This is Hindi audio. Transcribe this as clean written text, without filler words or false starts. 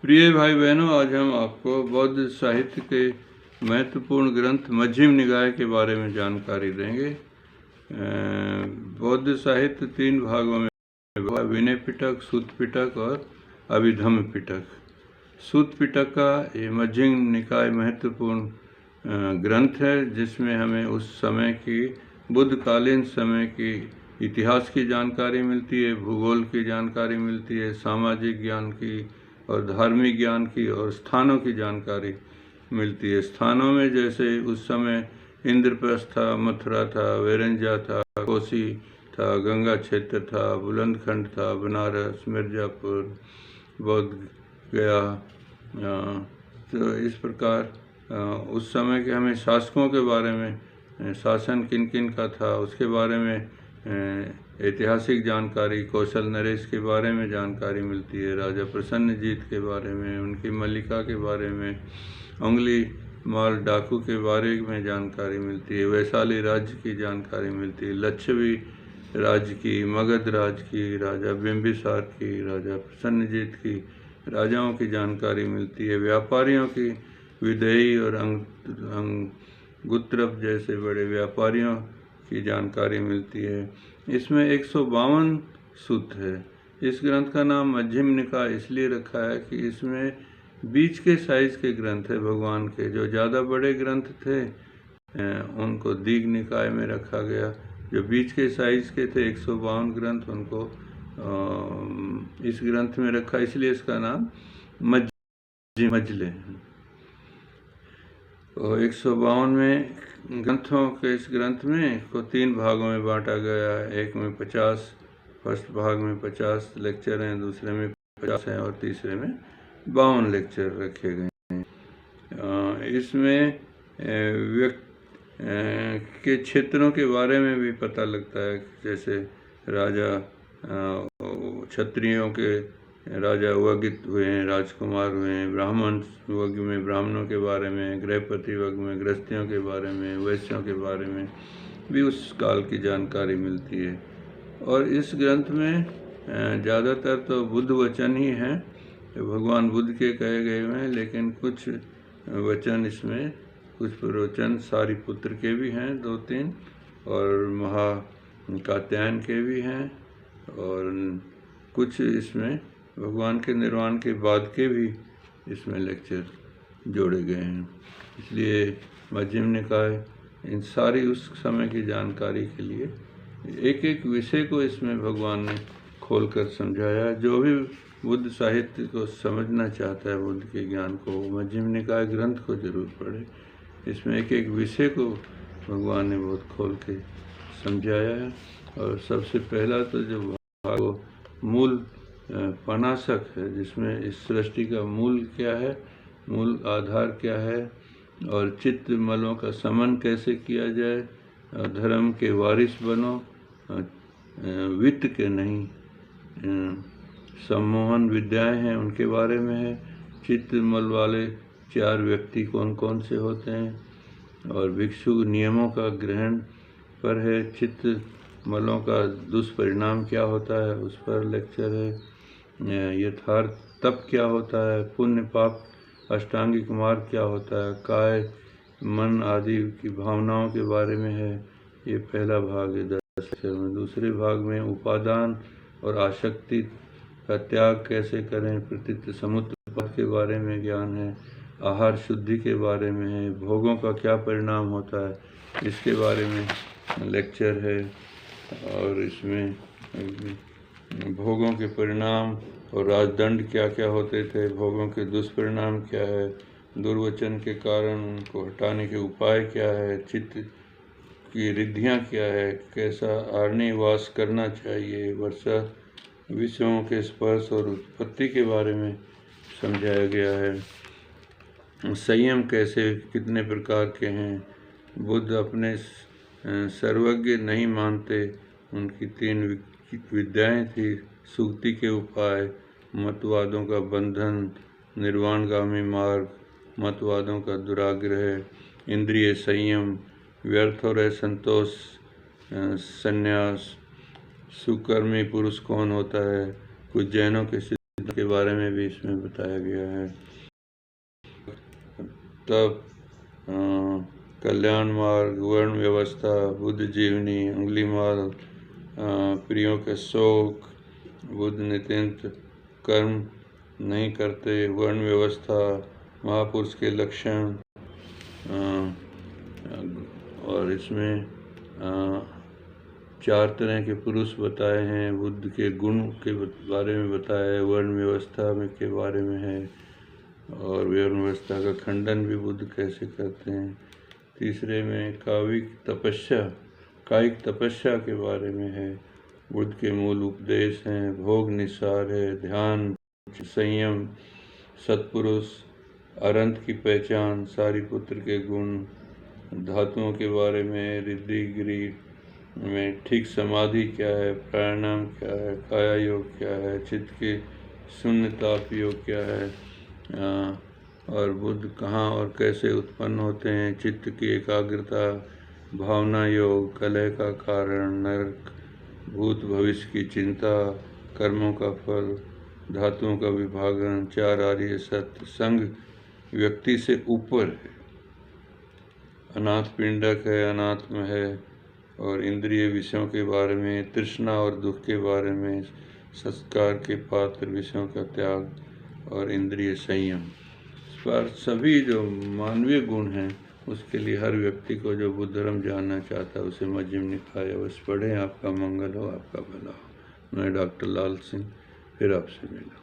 प्रिय भाई बहनों, आज हम आपको बौद्ध साहित्य के महत्वपूर्ण ग्रंथ मध्यम निकाय के बारे में जानकारी देंगे। बौद्ध साहित्य 3 भागों में विनय पिटक, सूत पिटक और अभिधम्म पिटक। सूत पिटक का ये मध्यम निकाय महत्वपूर्ण ग्रंथ है, जिसमें हमें उस समय की बुद्धकालीन समय की इतिहास की जानकारी मिलती है, भूगोल की जानकारी मिलती है, सामाजिक ज्ञान की और धार्मिक ज्ञान की और स्थानों की जानकारी मिलती है। स्थानों में जैसे उस समय इंद्रप्रस्थ था, मथुरा था, वेरंजा था, कोसी था, गंगा क्षेत्र था, बुलंदखंड था, बनारस, मिर्ज़ापुर, बोध गया। तो इस प्रकार उस समय के हमें शासकों के बारे में, शासन किन किन का था उसके बारे में ऐतिहासिक जानकारी, कौशल नरेश के बारे में जानकारी मिलती है, राजा प्रसन्नजीत के बारे में, उनकी मल्लिका के बारे में, उंगली माल डाकू के बारे में जानकारी मिलती है, वैशाली राज्य की जानकारी मिलती है, लच्छवी राज्य की, मगध राज्य की, राजा बिंबिसार की, राजा प्रसन्नजीत की राजाओं की जानकारी मिलती है, व्यापारियों की, विदेही और अंगुत्रप जैसे बड़े व्यापारियों की जानकारी मिलती है। इसमें 152 सूत्र है। इस ग्रंथ का नाम मध्यम निकाय इसलिए रखा है कि इसमें बीच के साइज के ग्रंथ है भगवान के। जो ज़्यादा बड़े ग्रंथ थे उनको दीघ निकाय में रखा गया। जो बीच के साइज के थे 152 ग्रंथ, उनको इस ग्रंथ में रखा, इसलिए इसका नाम मजले है। और 152 में ग्रंथों के इस ग्रंथ में को 3 भागों में बांटा गया है। एक में 50, फर्स्ट भाग में 50 लेक्चर हैं, दूसरे में 50 हैं और तीसरे में 52 लेक्चर रखे गए हैं। इसमें व्यक्ति के क्षेत्रों के बारे में भी पता लगता है, जैसे राजा क्षत्रियों के राजा वगित हुए हैं, राजकुमार हुए हैं, ब्राह्मण वर्ग में ब्राह्मणों के बारे में, गृहपति वर्ग में गृहस्थियों के बारे में, वैश्यों के बारे में भी उस काल की जानकारी मिलती है। और इस ग्रंथ में ज़्यादातर तो बुद्ध वचन ही हैं, भगवान बुद्ध के कहे गए हैं, लेकिन कुछ वचन इसमें, कुछ प्रवचन सारिपुत्र के भी हैं 2-3, और महाकात्यायन के भी हैं, और कुछ इसमें भगवान के निर्वाण के बाद के भी इसमें लेक्चर जोड़े गए हैं। इसलिए मध्यम निकाय इन सारी उस समय की जानकारी के लिए एक एक विषय को इसमें भगवान ने खोलकर समझाया। जो भी बुद्ध साहित्य को समझना चाहता है, बुद्ध के ज्ञान को, मध्यम निकाय ग्रंथ को जरूर पढ़े। इसमें एक एक विषय को भगवान ने बहुत खोल के समझाया है। और सबसे पहला तो जो भाग मूल पनासक है, जिसमें इस सृष्टि का मूल क्या है, मूल आधार क्या है, और चित्त मलों का समन कैसे किया जाए, धर्म के वारिस बनो, वित्त के नहीं, सम्मोहन विद्याएं हैं उनके बारे में है, चित्त मल वाले 4 व्यक्ति कौन कौन से होते हैं, और भिक्षु नियमों का ग्रहण पर है, चित्त मलों का दुष्परिणाम क्या होता है उस पर लेक्चर है, यथार्थ तप क्या होता है, पुण्य पाप अष्टांगिक मार्ग क्या होता है, काय मन आदि की भावनाओं के बारे में है। ये पहला भाग है 10 लेक्चर में। दूसरे भाग में उपादान और आसक्ति का त्याग कैसे करें, प्रतीत समुद्र के बारे में ज्ञान है, आहार शुद्धि के बारे में है, भोगों का क्या परिणाम होता है इसके बारे में लेक्चर है, और इसमें भोगों के परिणाम और राजदंड क्या क्या होते थे, भोगों के दुष्परिणाम क्या है, दुर्वचन के कारण उनको हटाने के उपाय क्या है, चित्त की रिद्धियाँ क्या है, कैसा आरण्यवास करना चाहिए, वर्षा विषयों के स्पर्श और उत्पत्ति के बारे में समझाया गया है, संयम कैसे कितने प्रकार के हैं, बुद्ध अपने सर्वज्ञ नहीं मानते, उनकी 3 विद्याएं थी, सुक्ति के उपाय, मतवादों का बंधन, निर्वाणगामी मार्ग, मतवादों का दुराग्रह, इंद्रिय संयम, व्यर्थ और असंतोष, संन्यास, सुकर्मी पुरुष कौन होता है, कुछ जैनों के के बारे में भी इसमें बताया गया है। तब कल्याण मार्ग, वर्ण व्यवस्था, बुद्ध जीवनी, अंगुलीमाल, प्रियों के शोक, बुद्ध नित्यंत कर्म नहीं करते, वर्ण व्यवस्था, महापुरुष के लक्षण, और इसमें 4 तरह के पुरुष बताए हैं। बुद्ध के गुण के बारे में बताया है, वर्ण व्यवस्था में के बारे में है, और वर्ण व्यवस्था का खंडन भी बुद्ध कैसे करते हैं। तीसरे में कायिक तपस्या के बारे में है, बुद्ध के मूल उपदेश हैं। भोग निस्सार है, ध्यान, संयम, सत्पुरुष, अरंत की पहचान, सारिपुत्र के गुण, धातुओं के बारे में, रिद्धि गिरी में ठीक समाधि क्या है, प्राणायाम क्या है, काया योग क्या है, चित्त के शून्यताप योग क्या है, और बुद्ध कहाँ और कैसे उत्पन्न होते हैं, चित्त की एकाग्रता, भावना योग, कलह का कारण, नरक, भूत भविष्य की चिंता, कर्मों का फल, धातुओं का विभाजन, 4 आर्य सत्य, संग व्यक्ति से ऊपर है, अनाथ पिंडक है, अनात्म है, और इंद्रिय विषयों के बारे में, तृष्णा और दुख के बारे में, संस्कार के पात्र विषयों का त्याग और इंद्रिय संयम। इस पर सभी जो मानवीय गुण हैं उसके लिए हर व्यक्ति को जो बुद्ध धर्म जानना चाहता है उसे मध्यम निकाय अवश्य पढ़ें। आपका मंगल हो, आपका भला हो। मैं डॉक्टर लाल सिंह फिर आपसे मिला।